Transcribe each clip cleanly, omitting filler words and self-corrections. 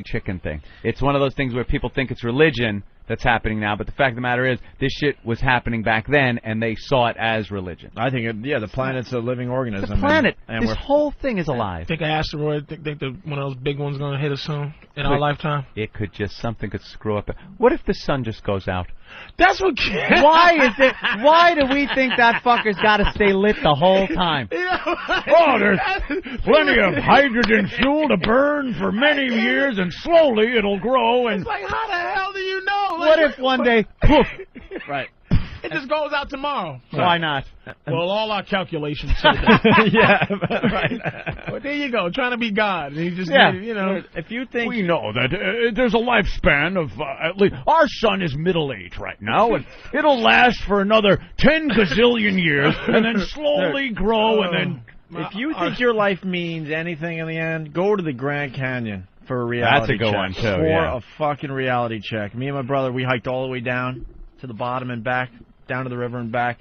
chicken thing. It's one of those things where people think it's religion that's happening now, but the fact of the matter is this shit was happening back then, and they saw it as religion. I think, the planet's a living organism. The planet. And this whole thing is alive. Think an asteroid, think one of those big ones going to hit us soon in our lifetime? It could something could screw up. What if the sun just goes out? That's what... Why do we think that fucker's got to stay lit the whole time? There's plenty of hydrogen fuel to burn for many years, and slowly it'll grow. And it's like, how the hell do you know? What if one day, poof, right? It just goes out tomorrow. Why not? Well, all our calculations say that. Yeah, right. Well, there you go, trying to be God. And you just, if you think... We know that there's a lifespan of at least... Our sun is middle age right now, and it'll last for another 10 gazillion years, and then slowly grow, and then... If you think your life means anything in the end, go to the Grand Canyon for a reality check. That's a good one, too, For a fucking reality check. Me and my brother, we hiked all the way down to the bottom and back, down to the river and back.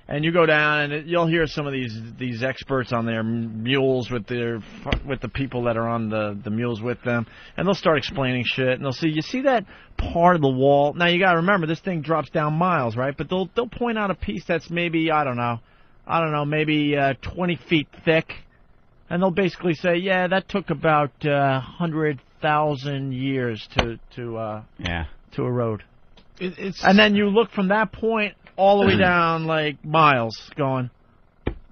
And you go down, and you'll hear some of these experts on their mules with the people that are on the mules with them, and they'll start explaining shit. And they'll say, "You see that part of the wall? Now you got to remember this thing drops down miles, right? But they'll point out a piece that's maybe maybe 20 feet thick, and they'll basically say, yeah, that took about 100,000 years to erode. And then you look from that point all the way down like miles, going,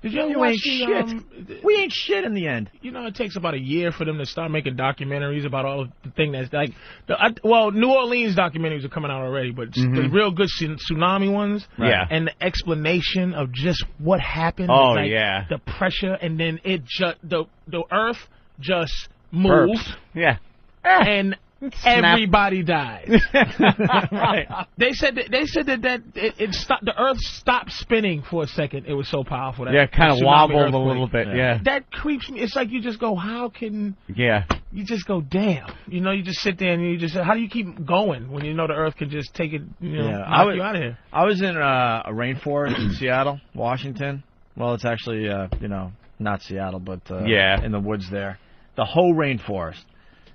Did you ain't shit. We ain't shit in the end. You know, it takes about a year for them to start making documentaries about all the thing that's like. New Orleans documentaries are coming out already, but the real good tsunami ones, and the explanation of just what happened. Oh, the pressure, and then it just the Earth just moved. Yeah, and everybody died. Right. They said that it stopped. The Earth stopped spinning for a second. It was so powerful. That kind of wobbled a little bit. Yeah, that creeps me. It's like you just go, how can? Yeah. You just go, damn. You just sit there and you just, how do you keep going when you know the Earth could just take it? Knock you out of here. I was in a rainforest in Seattle, Washington. Well, it's actually not Seattle, but in the woods there, the whole rainforest.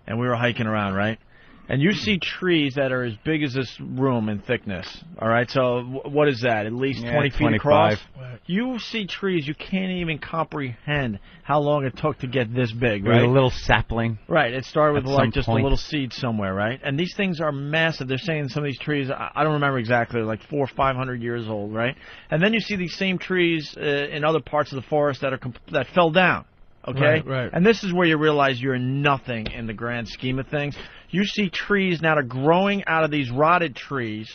And we were hiking around, right? And you see trees that are as big as this room in thickness, all right? So what is that, at least 20 feet across? You see trees, you can't even comprehend how long it took to get this big, right? A little sapling. Right, it started with just a little seed somewhere, right? And these things are massive. They're saying some of these trees, I don't remember exactly, like 400 or 500 years old, right? And then you see these same trees in other parts of the forest that fell down. Okay? Right. And this is where you realize you're nothing in the grand scheme of things. You see trees now that are growing out of these rotted trees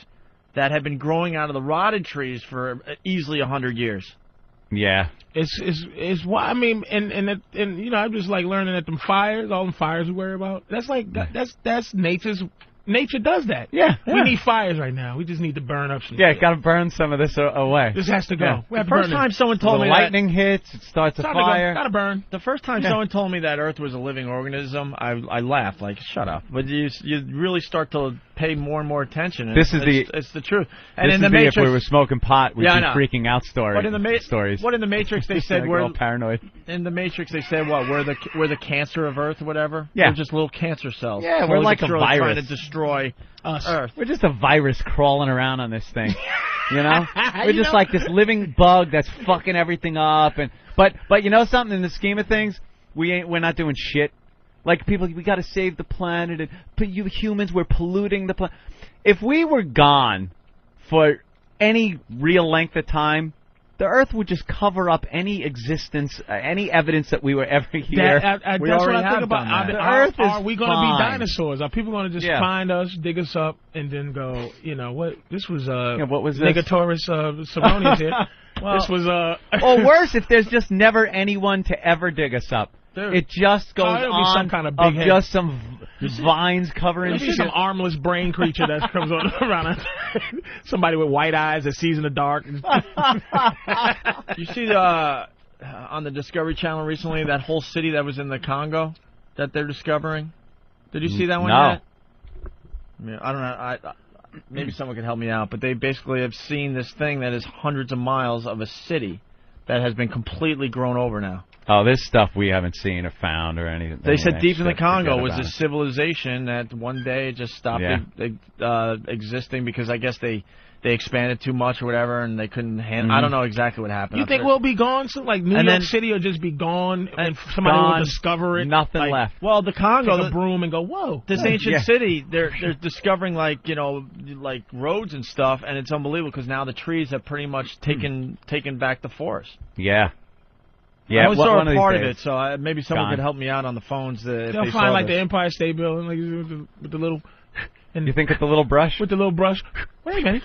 that have been growing out of the rotted trees for easily 100 years. Yeah. It's why, I mean, and I'm just like learning that all them fires we worry about. That's like, that's nature's. Nature does that. Yeah. We need fires right now. We just need to burn up some. Yeah, got to burn some of this away. This has to go. Yeah. The first time someone told me lightning hits, it starts a fire. Got to burn. The first time someone told me that Earth was a living organism, I laughed like, shut up. But you really start to pay more and more attention. And it's the truth. And in the Matrix, if we were smoking pot, we'd be freaking out stories. What in the Matrix they said we're all paranoid. In the Matrix they said what? We're the cancer of Earth or whatever. Yeah. We're just little cancer cells. Yeah, we're like a virus trying to destroy us. Earth. We're just a virus crawling around on this thing. You know? We're just like this living bug that's fucking everything up. But you know something? In the scheme of things, we're not doing shit. Like people, we got to save the planet, and you humans, we're polluting the planet. If we were gone for any real length of time, the Earth would just cover up any existence, any evidence that we were ever here. That's what I think about. Are we going to be dinosaurs? Are people going to just find us, dig us up, and then go, what? This was what was Negatoris Ceronius here. Well, this was or worse, if there's just never anyone to ever dig us up. Dude. It just goes on some kind of big head. Just some vines covering shit. Some armless brain creature that comes around. Somebody with white eyes that sees in the dark. You see on the Discovery Channel recently that whole city that was in the Congo that they're discovering? Did you see that one yet? I mean, I don't know. Maybe someone could help me out, but they basically have seen this thing that is hundreds of miles of a city that has been completely grown over now. Oh, this stuff we haven't seen or found or anything. They said deep in the shit, Congo forget was about a it. civilization that one day just stopped existing because I guess they expanded too much or whatever, and they couldn't handle. I don't know exactly what happened. You think we'll be gone? So like New York City will just be gone, and somebody will discover it. Nothing left. Well, the Congo, take a broom and go, whoa. This ancient city, they're discovering like roads and stuff, and it's unbelievable because now the trees have pretty much taken back the forest. Yeah. Yeah, I was sort of part of days. it, so maybe someone could help me out on the phones. If They'll they find saw like this. the Empire State Building, like with the little. And you think with the little brush? With the little brush. Wait a minute.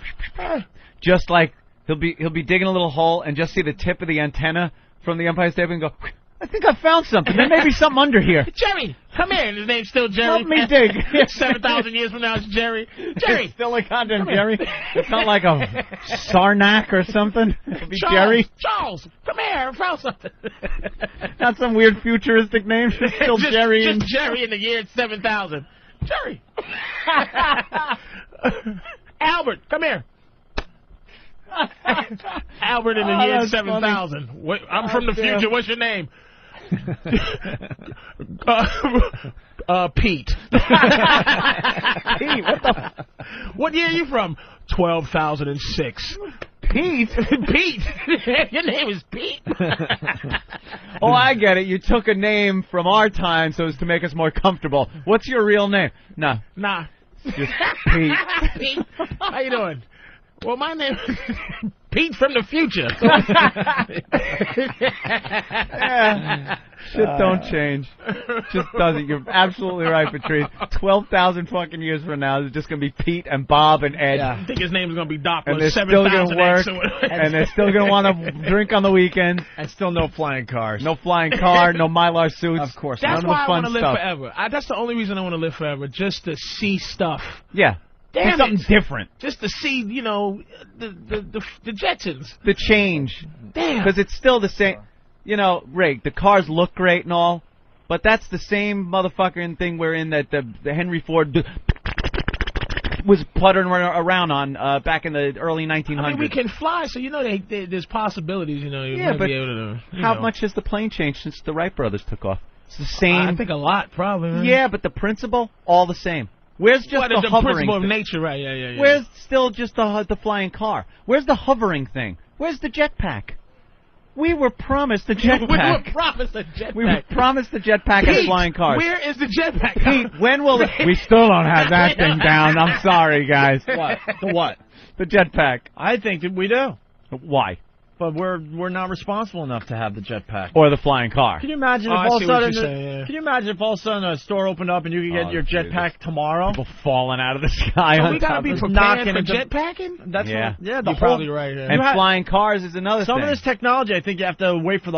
Just like he'll be digging a little hole and just see the tip of the antenna from the Empire State Building and go, I think I found something. There may be something under here. Jerry, come here. His name's still Jerry. Help me dig. 7,000 years from now, it's Jerry. Jerry. It's still a goddamn Jerry. It's not like a Sarnak or something. It'll be Jerry. Charles, come here. I found something. Not some weird futuristic name. It's still Jerry. Just Jerry in the year 7,000. Jerry. Albert, come here. Albert in the year 7,000. I'm from the future. What's your name? Pete. Pete, what year are you from? 12,006. Pete? Pete. Your name is Pete. Oh, I get it. You took a name from our time so as to make us more comfortable. What's your real name? Nah. Just Pete. Pete. How you doing? Well, my name is Pete from the future. Yeah. Shit don't change. Just doesn't. You're absolutely right, Patrice. 12,000 fucking years from now, there's just going to be Pete and Bob and Ed. Yeah. I think his name is going to be Doc. And they're still going to work. And they're still going to want to drink on the weekends. And still no flying cars. No flying car, no Mylar suits. Of course. That's none why of the I fun want to live stuff. forever. That's the only reason I want to live forever, just to see stuff. Yeah. Damn something different. Just to see, the Jetsons. The change. Damn. Because it's still the same. Rig, the cars look great and all, but that's the same motherfucking thing we're in that the Henry Ford was puttering around on back in the early 1900s. I mean, we can fly, so there's possibilities. You yeah, might be able to. How much has the plane changed since the Wright brothers took off? It's the same. I think a lot, probably. Right? Yeah, but the principle, all the same. Where's just the hovering principle of thing? nature, right? Yeah. Where's still just the flying car? Where's the hovering thing? Where's the jetpack? We were promised a jetpack. We were promised a jetpack. We were promised a jetpack and flying cars. Where is the jetpack? Pete, when will we still don't have that thing down. I'm sorry, guys. What? The what? The jetpack. I think that we do. Why? But we're not responsible enough to have the jetpack. Or the flying car. Can you imagine if all of a sudden? Can you imagine if all of a sudden a store opened up and you could get your jetpack tomorrow? People falling out of the sky. So we gotta be prepared for jetpacking. That's yeah. You're probably right. Yeah. And flying cars is another thing. Some of this technology, I think you have to wait for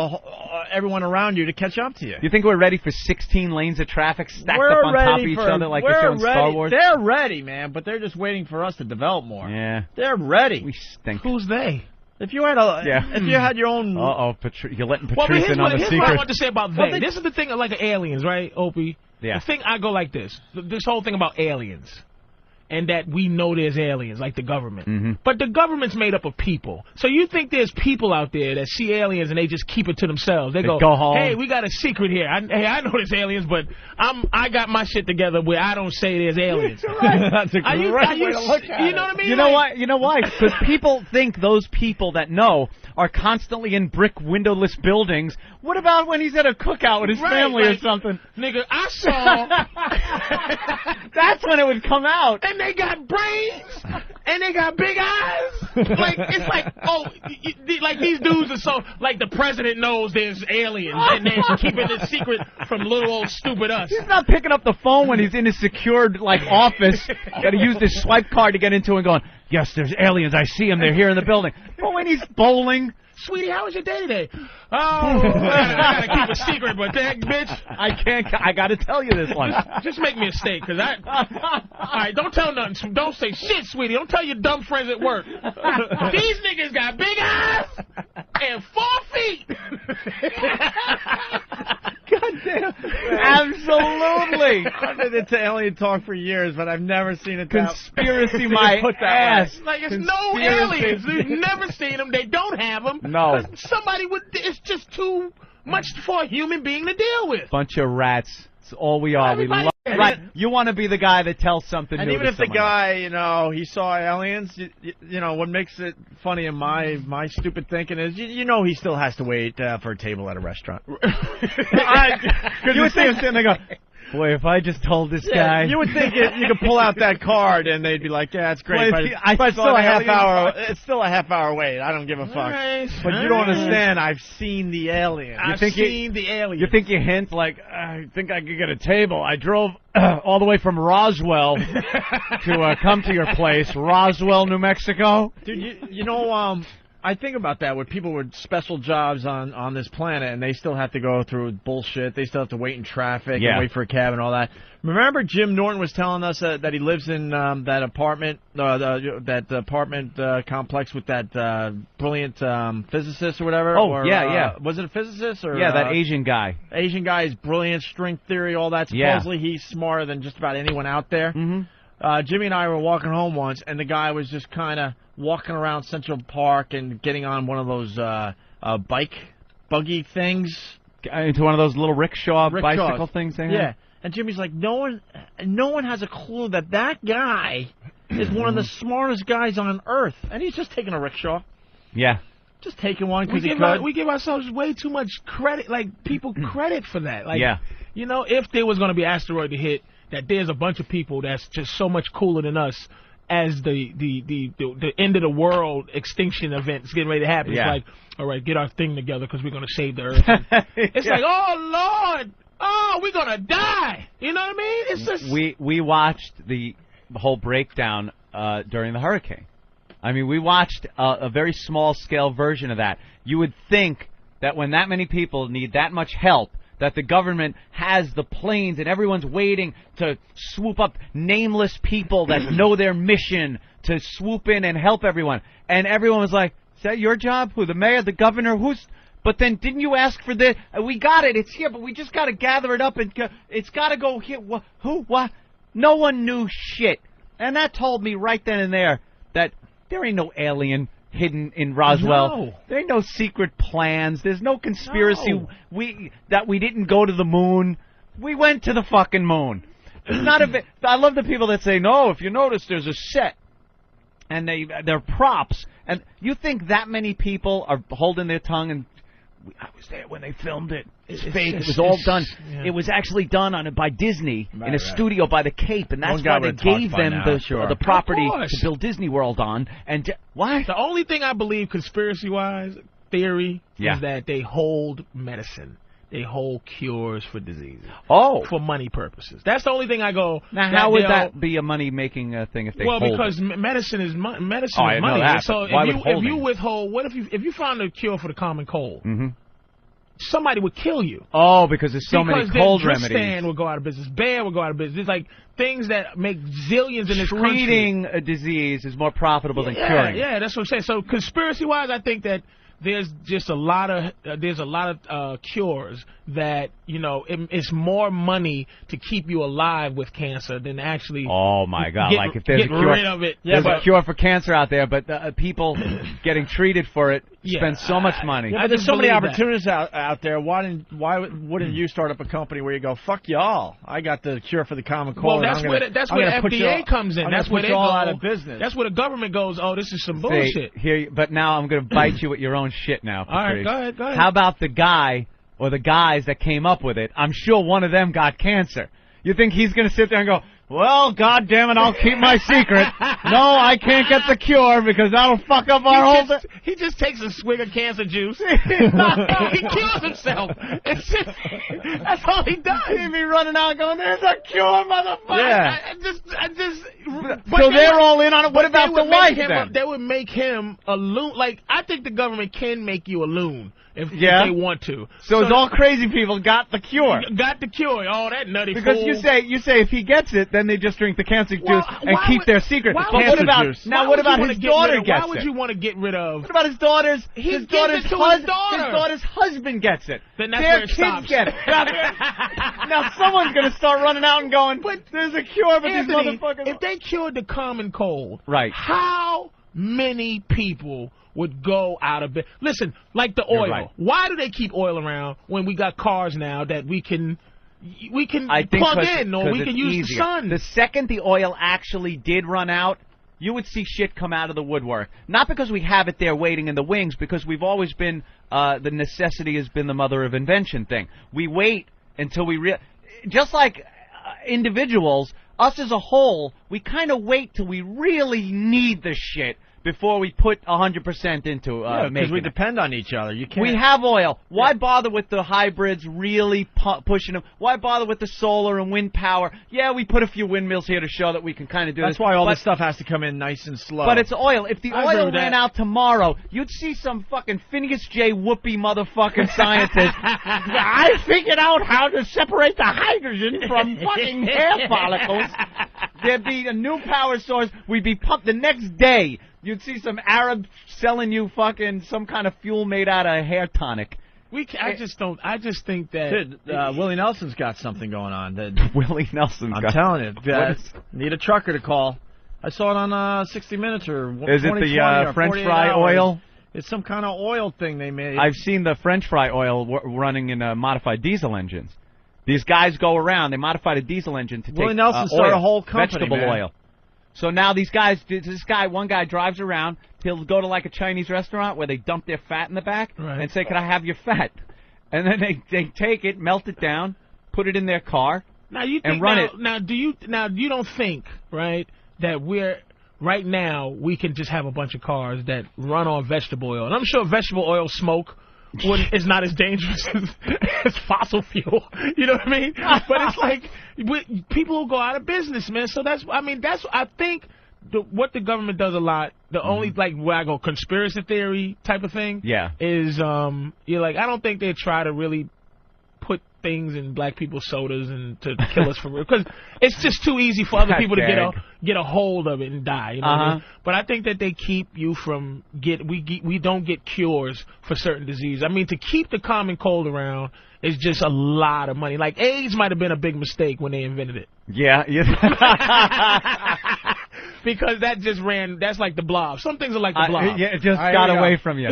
everyone around you to catch up to you. You think we're ready for 16 lanes of traffic stacked up on top of each other like they show in Star Wars? They're ready, man, but they're just waiting for us to develop more. Yeah. They're ready. We stink. Who's they? If you had if you had your own... you're letting Patrice in on the secret. Here's what I want to say about they. This is the thing like aliens, right, Opie? Yeah. The thing, I go like this. This whole thing about aliens. And that we know there's aliens, like the government. Mm-hmm. But the government's made up of people. So you think there's people out there that see aliens and they just keep it to themselves. They go home. Hey, we got a secret here. I know there's aliens, but I got my shit together where I don't say there's aliens. That's a great way to look at it. You know what I mean? You know why? Because people think those people that know are constantly in brick windowless buildings. What about when he's at a cookout with his family or something? Nigga, I saw... That's when it would come out. And they got brains, and they got big eyes. It's like, like these dudes are so, like the president knows there's aliens, and they're keeping it secret from little old stupid us. He's not picking up the phone when he's in his secured, office that he used his swipe card to get into and going, yes, there's aliens, I see them, they're here in the building. But when he's bowling... Sweetie, how was your day today? Oh, I gotta keep a secret, but that bitch, I gotta tell you this one. Just make me a steak, cause alright, don't tell nothing. Don't say shit, sweetie. Don't tell your dumb friends at work. These niggas got big eyes and 4 feet. God damn. Absolutely. I've been into alien talk for years, but I've never seen it. Conspiracy my ass. Like, it's no aliens. You've never seen them. They don't have them. No. Somebody would... It's just too much for a human being to deal with. Bunch of rats. It's all we are. Everybody, we love, right. You want to be the guy that tells something new. And even if the guy, he saw aliens, what makes it funny in my stupid thinking is, he still has to wait for a table at a restaurant. You would see him sitting there go, boy, if I just told this guy. You would think you could pull out that card and they'd be like, yeah, it's great. Boy, but it's still a half hour. It's still a half hour wait. I don't give a fuck. Right. But you don't understand. I've seen the alien. I've seen the alien. You think you hint like, I think I could get a table. I drove all the way from Roswell to come to your place, Roswell, New Mexico. Dude, I think about that with people with special jobs on this planet, and they still have to go through bullshit. They still have to wait in traffic and wait for a cab and all that. Remember Jim Norton was telling us that he lives in that apartment complex with that brilliant physicist or whatever? Oh, yeah. Was it a physicist? Or that Asian guy. Asian guy is brilliant, string theory, all that. Supposedly he's smarter than just about anyone out there. Mm-hmm. Jimmy and I were walking home once, and the guy was just kind of walking around Central Park and getting on one of those buggy things. Into one of those little rickshaw bicycle things they have? Yeah. And Jimmy's like, no one has a clue that guy is one of the smartest guys on Earth. And he's just taking a rickshaw. Yeah. Just taking one because he could. We give ourselves way too much credit, people credit for that. If there was going to be an asteroid to hit, that there's a bunch of people that's just so much cooler than us as the end of the world extinction event is getting ready to happen. Yeah. It's like, all right, get our thing together because we're going to save the Earth. It's like, oh, Lord, we're going to die. You know what I mean? It's just... We watched the whole breakdown during the hurricane. I mean, we watched a very small-scale version of that. You would think that when that many people need that much help, that the government has the planes and everyone's waiting to swoop up nameless people that know their mission to swoop in and help everyone. And everyone was like, is that your job? Who, the mayor, the governor? But then didn't you ask for this? We got it. It's here, but we just got to gather it up. And it's got to go here. Who? What? No one knew shit. And that told me right then and there that there ain't no alien hidden in Roswell. No. There ain't no secret plans. There's no conspiracy. No. We didn't go to the moon. We went to the fucking moon. It's not I love the people that say, no, if you notice, there's a set. And they're props. And you think that many people are holding their tongue and I was there when they filmed it. It's fake. It was all done. Yeah. It was actually done by Disney in a studio by the Cape, and that's why they gave them the property to build Disney World on. And why? The only thing I believe, conspiracy-wise, theory, is that they hold medicine. They hold cures for diseases. Oh. For money purposes. That's the only thing I go. Now, how would that be a money-making thing if they hold because it? medicine is money. Know that, so if you withhold, if you found a cure for the common cold, somebody would kill you. Oh, because there's so many cold remedies. Stand would go out of business. Bayer would go out of business. It's like things that make zillions in this country. Treating a disease is more profitable than curing. Yeah, that's what I'm saying. So conspiracy-wise, I think that there's just a lot of cures that it's more money to keep you alive with cancer than actually. Oh my God! Like if there's a cure, rid of it. There's a cure for cancer out there, but people getting treated for it spend so much money. Yeah, there's so many opportunities out there. Why wouldn't you start up a company where you go, fuck y'all? I got the cure for the common cold. Well, that's where the FDA comes in. That's where they go out of business. That's where the government goes. Oh, this is some bullshit. But now I'm going to bite you with your own shit now, Patrice. All right, go ahead. How about the guy or the guys that came up with it? I'm sure one of them got cancer. You think he's going to sit there and go, well, God damn it, I'll keep my secret. No, I can't get the cure because that'll fuck up our whole thing. He just takes a swig of cancer juice. He kills himself. That's all he does. He'd be running out going, there's a cure, motherfucker. Yeah. So they're all in on it. What about the wife then? They would make him a loon. Like, I think the government can make you a loon. If they want to. So it's all crazy people got the cure. Got the cure. Oh, that nutty because fool. you say if he gets it, then they just drink the cancer juice and keep their secret. But what about his daughter gets it? Why would you want to get rid of? What about his daughter's? His daughter's husband gets it. Then that's their where it kids stops. Get it. Now someone's going to start running out and going, but there's a cure, but Anthony, these motherfuckers. If they cured the common cold, right? How many people would go out of business. Listen, like the oil. Right. Why do they keep oil around when we got cars now that we can plug in or we can use the sun? The second the oil actually did run out, you would see shit come out of the woodwork. Not because we have it there waiting in the wings, because we've always been the necessity has been the mother of invention thing. We wait until we just like individuals, us as a whole, we kind of wait till we really need the shit before we put 100% into because we depend on each other. You can't. We have oil. Why bother with the hybrids really pushing them? Why bother with the solar and wind power? Yeah, we put a few windmills here to show that we can kind of do this. That's why all this stuff has to come in nice and slow. But it's oil. If the oil ran out tomorrow, you'd see some fucking Phineas J. Whoopi motherfucking scientist. I figured out how to separate the hydrogen from fucking hair follicles. There'd be a new power source. We'd be pumped the next day. You'd see some Arab selling you fucking some kind of fuel made out of hair tonic. I just think that Willie Nelson's got something going on. Willie Nelson's I'm telling you, need a trucker to call. I saw it on 60 Minutes or is it the French fry oil? It's some kind of oil thing they made. I've seen the French fry oil running in modified diesel engines. These guys go around. They modified a diesel engine to Willie take Nelson started a whole company, vegetable oil. So now these guys, one guy drives around. He'll go to like a Chinese restaurant where they dump their fat in the back and say, "Can I have your fat?" And then they take it, melt it down, put it in their car, and run it. Now you don't think, right, that right now we can just have a bunch of cars that run on vegetable oil, and I'm sure vegetable oil smoke is not as dangerous as fossil fuel. You know what I mean? But it's like people will go out of business, man. So I think what the government does a lot. The only like where I go conspiracy theory type of thing. Yeah. Is you're like I don't think they try to really put things in black people's sodas and to kill us for real, because it's just too easy for other people to get a hold of it and die. You know what I mean? But I think that they keep you from we don't get cures for certain diseases. I mean, to keep the common cold around is just a lot of money. Like AIDS might have been a big mistake when they invented it. Yeah. Because that's like the blob. Some things are like the blob. Yeah, it just got away from you.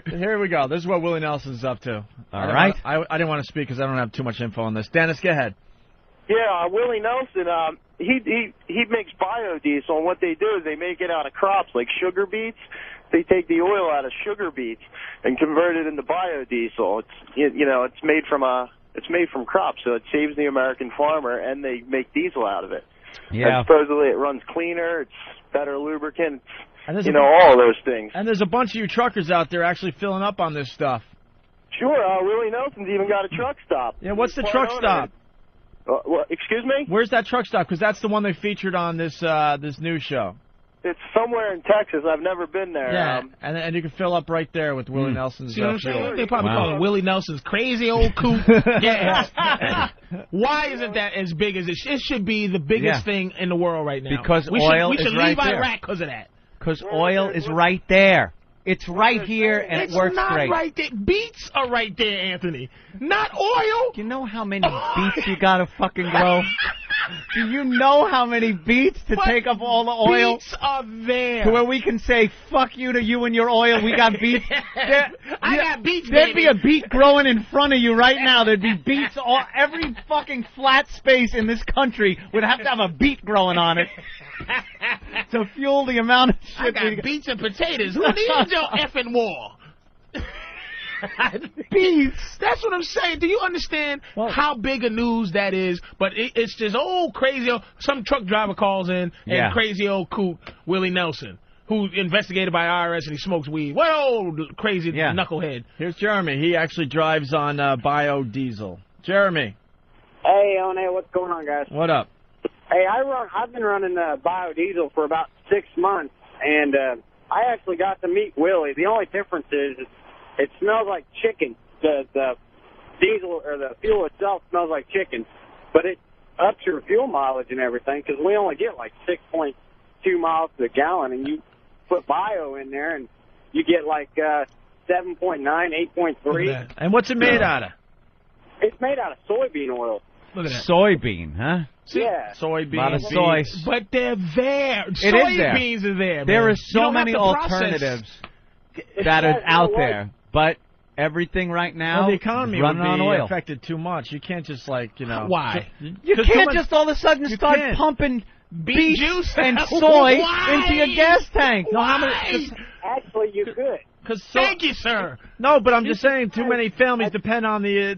Here we go. This is what Willie Nelson's up to. All right. I didn't want to speak because I don't have too much info on this. Dennis, go ahead. Yeah, Willie Nelson, he makes biodiesel, and what they do is they make it out of crops like sugar beets. They take the oil out of sugar beets and convert it into biodiesel. It's made from crops, so it saves the American farmer, and they make diesel out of it. Yeah. And supposedly it runs cleaner, it's better lubricant, all those things. And there's a bunch of you truckers out there actually filling up on this stuff. Sure, Willie Nelson's even got a truck stop. Yeah, what's the truck stop? Excuse me? Where's that truck stop? Because that's the one they featured on this news show. It's somewhere in Texas. I've never been there. Yeah, and you can fill up right there with Willie Nelson's. See what I'm saying? They probably call it Willie Nelson's crazy old coupe gas. Why isn't that as big as it? It should be the biggest thing in the world right now. Because we should leave Iraq because of that. Because oil is right there. It's right here, and it works great. It's not right there. Beets are right there, Anthony. Not oil. Do you know how many beets you gotta fucking grow? Do you know how many beets to take up all the oil? Beets are there. To where we can say, fuck you to you and your oil, we got beets. I got beets, There'd be a beet growing in front of you right now. There'd be beets. Every fucking flat space in this country would have to have a beet growing on it to fuel the amount of shit. I got beets and potatoes. Who needs your effing war? Beets. That's what I'm saying. Do you understand how big a news that is? But it's just crazy. Some truck driver calls in and crazy old coot Willie Nelson, who's investigated by IRS and he smokes weed. Whoa, crazy knucklehead. Here's Jeremy. He actually drives on biodiesel. Jeremy. Hey, O Neal, what's going on, guys? What up? Hey, I've been running biodiesel for about 6 months, and I actually got to meet Willie. The only difference is it smells like chicken. The diesel or the fuel itself smells like chicken, but it ups your fuel mileage and everything because we only get like 6.2 miles to the gallon, and you put bio in there and you get like 7.9, 8.3. And what's it made out of? It's made out of soybean oil. Look at that. Soybean, huh? Yeah. Soybeans. A lot of soy. But they're there. It is there. Soybeans are there. There man. are so many alternatives that is out there. But everything right now the economy is running would be on oil. affected too much. You can't just Why? You can't just all of a sudden start pumping beet juice and soy Why? into your gas tank. No, how many? Actually, you could. Thank you, sir. No, but I'm just saying, too many families depend on the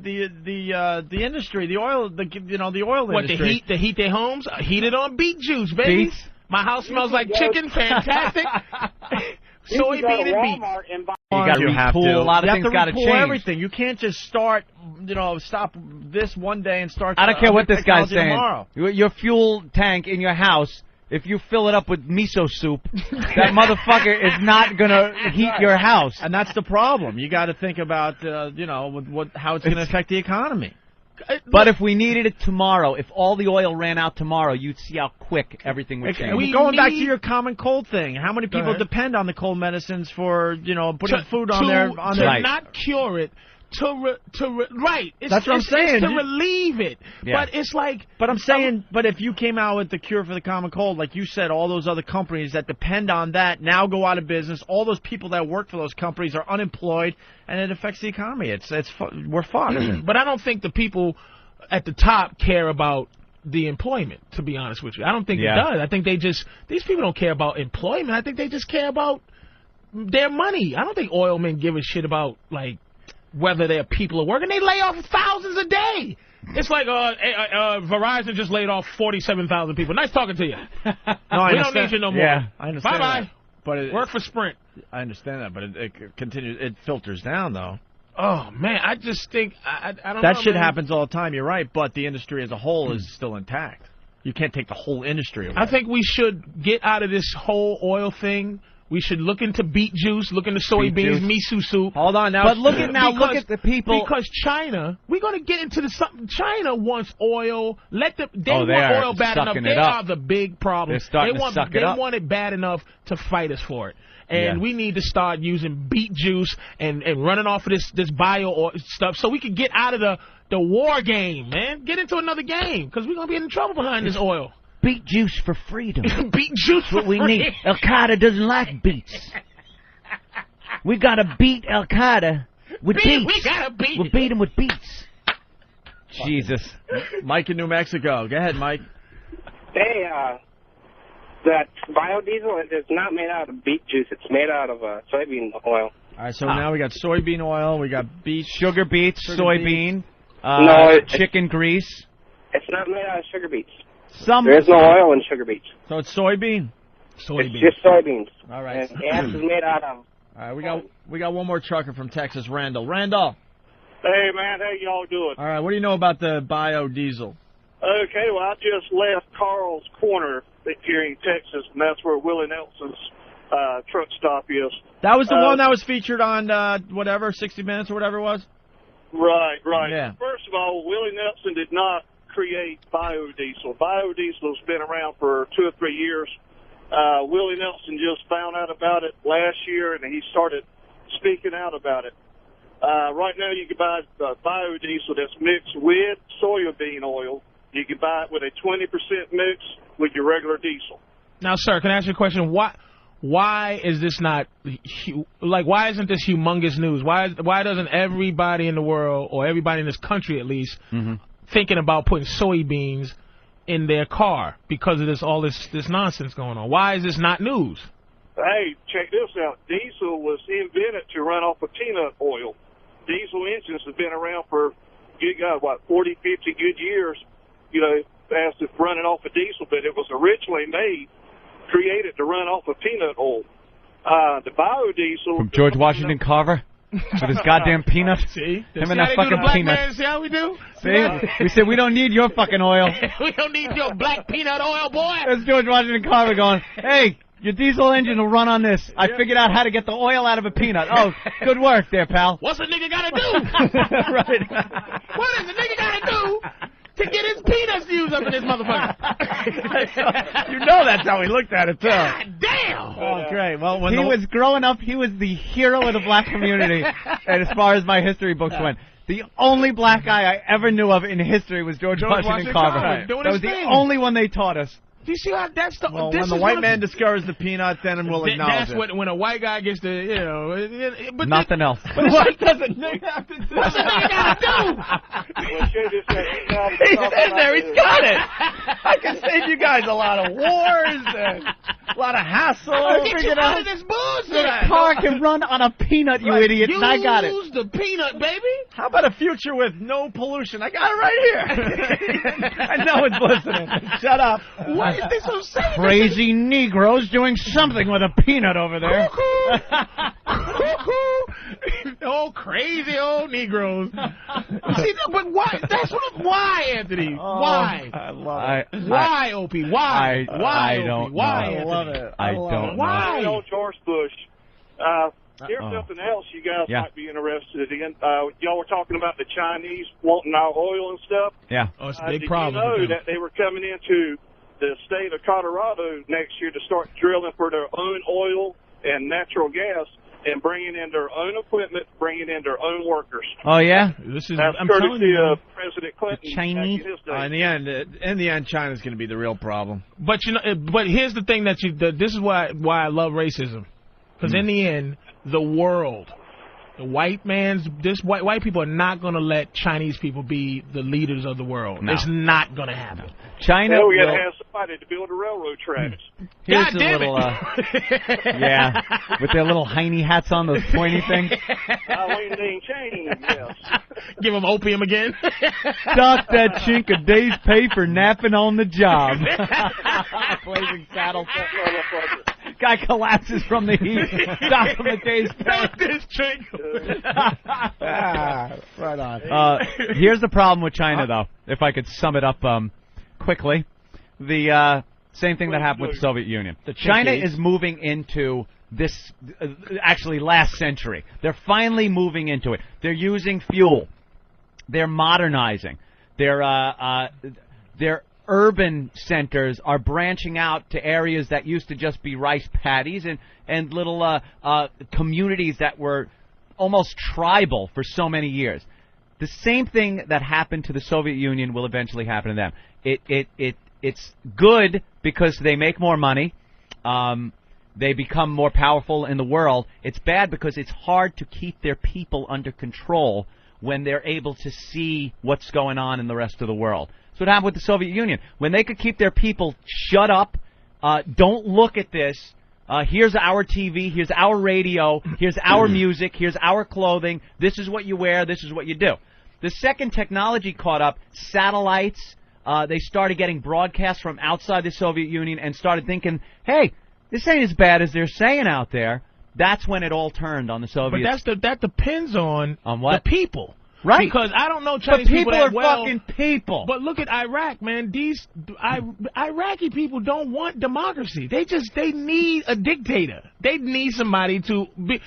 industry, the oil, the oil What, industry. to heat their homes? Heated on beet juice, baby. Beets? My house smells like chicken. Fantastic. Soybean and beets. And buy You got to retool. A lot of things got to change. Everything. You can't just start, stop this one day and start. I don't care what this guy's saying. Tomorrow. Your fuel tank in your house, if you fill it up with miso soup, that motherfucker is not going to heat your house. And that's the problem. You got to think about, how it's going to affect the economy. But if we needed it tomorrow, if all the oil ran out tomorrow, you'd see how quick everything would change. Going back to your common cold thing, how many people depend on the cold medicines for, putting food on their... To not cure it, right. That's what I'm saying. It's to relieve it. Yeah. But it's like... But I'm saying, but if you came out with the cure for the common cold, like you said, all those other companies that depend on that now go out of business. All those people that work for those companies are unemployed, and it affects the economy. We're fucked. But I don't think the people at the top care about the employment, to be honest with you. I don't think it does. I think these people don't care about employment. I think they just care about their money. I don't think oil men give a shit about, whether their people are working. They lay off thousands a day. It's like Verizon just laid off 47,000 people. Nice talking to you. No, we don't need you no more. Yeah, I understand. Bye-bye. But work for Sprint. I understand that, but it continues. It filters down, though. Oh, man, I just think, I don't know. That shit happens all the time, you're right, but the industry as a whole is still intact. You can't take the whole industry away. I think we should get out of this whole oil thing. We should look into beet juice, look into soybeans, miso soup. Hold on now. But look at the people. Because China, we're going to get into something. China wants oil. They want oil bad enough. They are the big problem. They're starting to suck it up. They want it bad enough to fight us for it. And we need to start using beet juice and running off of this bio oil stuff so we can get out of the war game, man. Get into another game because we're going to be in trouble behind this oil. Beet juice for freedom. Beet juice for what we need. Al-Qaeda doesn't like beets. We got to beat Al-Qaeda with beets. We got to beat. We'll beat them with beets. Jesus. Mike in New Mexico. Go ahead, Mike. Hey, that biodiesel is not made out of beet juice. It's made out of soybean oil. All right, so now we got soybean oil, we got beets. Sugar beets, soybean, chicken grease. It's not made out of sugar beets. There is no oil in sugar beets. So it's soybean? It's just soybeans. All right. And gas is made out of... All right, we got one more trucker from Texas, Randall. Randall. Hey, man, how y'all doing? All right, what do you know about the biodiesel? Okay, well, I just left Carl's Corner here in Texas, and that's where Willie Nelson's truck stop is. That was the one that was featured on, 60 Minutes or whatever it was? Right. Yeah. First of all, Willie Nelson did not create biodiesel. Biodiesel's been around for 2 or 3 years. Willie Nelson just found out about it last year, and he started speaking out about it. Right now, you can buy biodiesel that's mixed with soybean oil. You can buy it with a 20% mix with your regular diesel. Now, sir, can I ask you a question? Why is this not why isn't this humongous news? Why doesn't everybody in the world, or everybody in this country at least, thinking about putting soybeans in their car because of all this nonsense going on? Why is this not news? Hey, check this out. Diesel was invented to run off of peanut oil. Diesel engines have been around for, 40, 50 good years, as it's running off of diesel, but it was originally created to run off of peanut oil. The biodiesel... From George Washington Carver? With his goddamn peanut. See? Him and that fucking peanut. Man, see how we do? See? We said we don't need your fucking oil. We don't need your black peanut oil, boy. That's George Washington Carver going, hey, your diesel engine will run on this. I figured out how to get the oil out of a peanut. Oh, good work there, pal. What's a nigga gotta do? Right. What does a nigga gotta do to get his peanuts used up in this motherfucker? That's how he looked at it, too. God damn! Oh, great. Well, when he was growing up, he was the hero of the black community, and as far as my history books went. The only black guy I ever knew of in history was George Washington Carver. Right. That was the only one they taught us. Do you see how that's the? Well, this when the is white man discovers the peanut, then we'll acknowledge that's when a white guy gets to, you know. But nothing else. But what does a nigga have to do? What's the nigga got to do? He's in there. He's got it. I can save you guys a lot of wars and a lot of hassle. Get you out of this bullshit. The car can run on a peanut, you idiot. Use I got it. the peanut, baby. How about a future with no pollution? I got it right here. I know it's listening. Shut up. What is this so sad? Crazy Negroes doing something with a peanut over there. Oh, crazy old Negroes. See, but why? That's what. Why, Anthony? Why? I love it. Why, Opie? Why? I Opie? don't Why, know. Anthony? I love it. I don't know. Why? Old George Bush. Here's something else you guys might be interested in. Y'all were talking about the Chinese wanting our oil and stuff. Yeah. Oh, it's a big did problem. you know that they were coming into the state of Colorado next year to start drilling for their own oil and natural gas and bringing in their own equipment, bringing in their own workers? Oh, yeah? This is. That's I'm telling courtesy you. of President Clinton. The Chinese? back in his day. In the end, China's going to be the real problem. But you know, but here's the thing this is why I love racism, because in the end, the world, the white people are not going to let Chinese people be the leaders of the world. No. It's not going to happen. China. Well, we got to have somebody to build a railroad tracks. Here's God a damn little, it. yeah, with their little hiney hats on, those pointy things. Wayne Ding Chain, yes. Give them opium again. Dock that chink a day's pay for napping on the job. Blazing saddles. Guy collapses from the heat. Dock him a day's pay. Not this chink. Right on. Here's the problem with China, though. If I could sum it up quickly, the same thing that happened with the Soviet Union. China is moving into this, actually last century. They're finally moving into it. They're using fuel. They're modernizing. Their urban centers are branching out to areas that used to just be rice paddies and little communities that were almost tribal for so many years. The same thing that happened to the Soviet Union will eventually happen to them. It's good because they make more money. They become more powerful in the world. It's bad because it's hard to keep their people under control when they're able to see what's going on in the rest of the world. That's what happened with the Soviet Union. When they could keep their people shut up, don't look at this, here's our TV, here's our radio, here's our music, here's our clothing, this is what you wear, this is what you do. The second technology caught up, satellites, they started getting broadcasts from outside the Soviet Union and started thinking, hey, this ain't as bad as they're saying out there. That's when it all turned on the Soviets. But that depends on what? The people. Right. Because I don't know Chinese people that are well. fucking people. But look at Iraq, man. These Iraqi people don't want democracy. They need a dictator. They need somebody to be.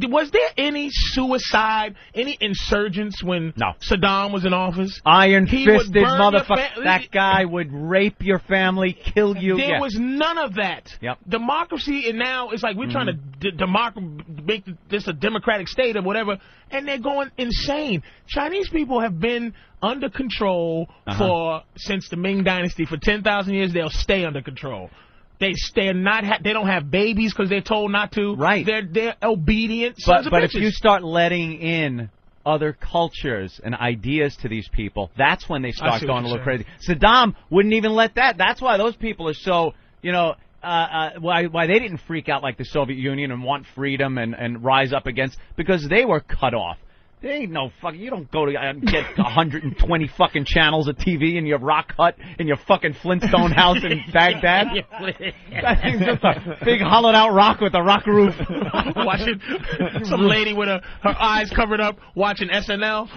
Was there any suicide, any insurgents when Saddam was in office? Iron-fisted motherfucker. That guy would rape your family, kill you. There was none of that. Yep. Democracy, and now it's like we're trying to make this a democratic state or whatever, and they're going insane. Chinese people have been under control since the Ming Dynasty for 10,000 years. They'll stay under control. They don't have babies because they're told not to. Right. They're obedient. But if you start letting in other cultures and ideas to these people, that's when they start going a little crazy. Saddam wouldn't even let that. That's why those people are so, why they didn't freak out like the Soviet Union and want freedom and rise up against, because they were cut off. There ain't no fucking. You don't go to get 120 fucking channels of TV in your rock hut in your fucking Flintstone house in Baghdad. That thing's just a big hollowed out rock with a rock roof. Watching some lady with her eyes covered up watching SNL.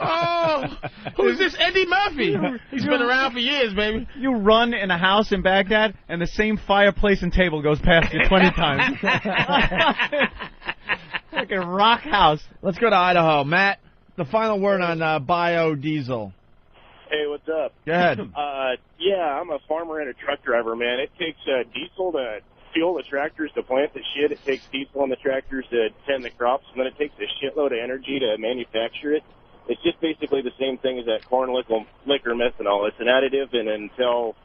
Oh, who's this Eddie Murphy? He's been around for years, baby. You run in a house in Baghdad and the same fireplace and table goes past you 20 times. Like a rock house. Let's go to Idaho. Matt, the final word on biodiesel. Hey, what's up? Go ahead. Yeah, I'm a farmer and a truck driver, man. It takes diesel to fuel the tractors to plant the shit. It takes diesel on the tractors to tend the crops, and then it takes a shitload of energy to manufacture it. It's just basically the same thing as that corn liquor methanol. It's an additive, and until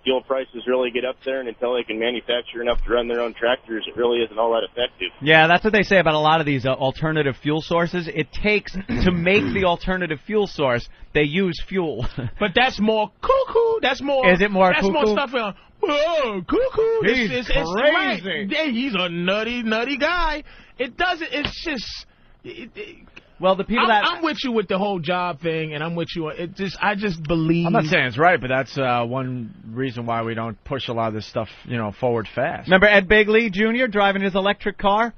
fuel prices really get up there, and until they can manufacture enough to run their own tractors, it really isn't all that effective. Yeah, that's what they say about a lot of these alternative fuel sources. It takes, to make the alternative fuel source, they use fuel. But that's more cuckoo. That's more. Is it more that's cuckoo? More stuff on. Oh, cuckoo. He's crazy. Right. Yeah, he's a nutty guy. It doesn't. It's just. Well, the people I'm with you with the whole job thing, and I'm with you. I just believe. I'm not saying it's right, but that's one reason why we don't push a lot of this stuff, forward fast. Remember Ed Begley Jr. driving his electric car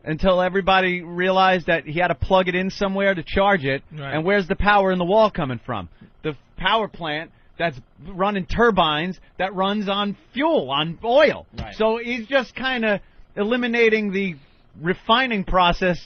until everybody realized that he had to plug it in somewhere to charge it. Right. And where's the power in the wall coming from? The power plant that's running turbines that runs on fuel, on oil. Right. So he's just kind of eliminating the refining process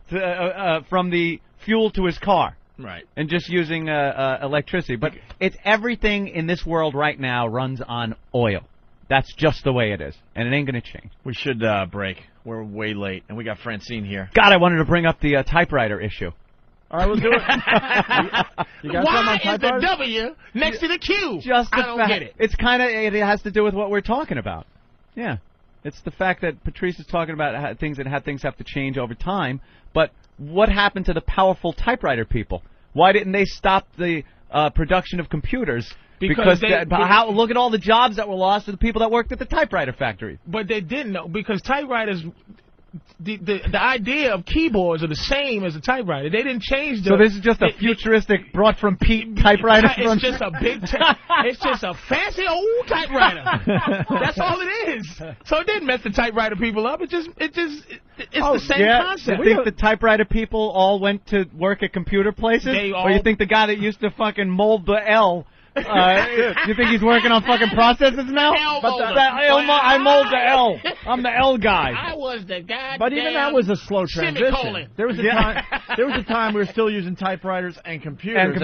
from the fuel to his car. Right. And just using electricity. But it's everything in this world right now runs on oil. That's just the way it is. And it ain't going to change. We should break. We're way late. And we got Francine here. God, I wanted to bring up the typewriter issue. All right, we'll do it. you got Why is the W next to the Q? I don't get it. It's kind of, it has to do with what we're talking about. Yeah. It's the fact that Patrice is talking about how things have to change over time. But what happened to the powerful typewriter people? Why didn't they stop the production of computers? Because look at all the jobs that were lost to the people that worked at the typewriter factory. But they didn't know, because typewriters, the idea of keyboards are the same as a typewriter. They didn't change the. So this is just a futuristic, brought from Pete typewriter. It's just a big. It's just a fancy old typewriter. That's all it is. So it didn't mess the typewriter people up. It's the same concept. You think the typewriter people all went to work at computer places, or you think the guy that used to fucking mold the L? You think he's working on fucking processes now? I mold the L. I'm the L guy. I was the guy. But even that was a slow transition. There was a time we were still using typewriters and computers.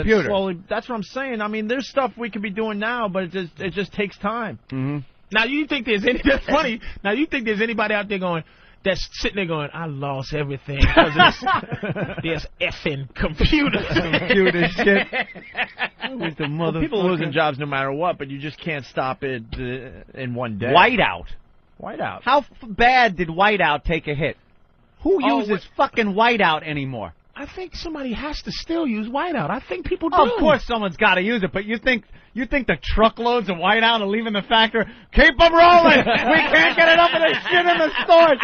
That's what I'm saying. I mean, there's stuff we could be doing now, but it just takes time. Mm-hmm. Now you think that's funny. Now you think there's anybody out there that's sitting there going, I lost everything because there's effing computers. Computer shit. People are losing jobs no matter what, but you just can't stop it in one day. Whiteout. How bad did Whiteout take a hit? Who uses fucking Whiteout anymore? I think somebody has to still use Whiteout. I think people do. Of course someone's got to use it, but you think the truckloads of Whiteout are leaving the factory? Keep them rolling! We can't get enough of this shit in the stores!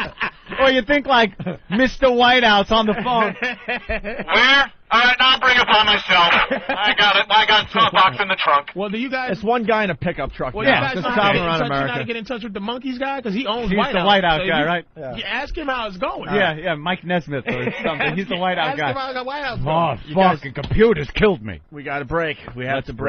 Or you think, like, Mr. Whiteout's on the phone. Where? All right, now I'll bring it by myself. I got it. I got a box in the trunk. Well, do you guys... It's one guy in a pickup truck. Well, now. You guys America. know to get in touch with the Monkeys guy? Because he owns He's Whiteout. the Whiteout guy, right? Yeah. You ask him how it's going. Yeah, Mike Nesmith or something. He's the Whiteout guy. Ask him how the Whiteout's going. Fucking computers killed me. We got to break. We have to break.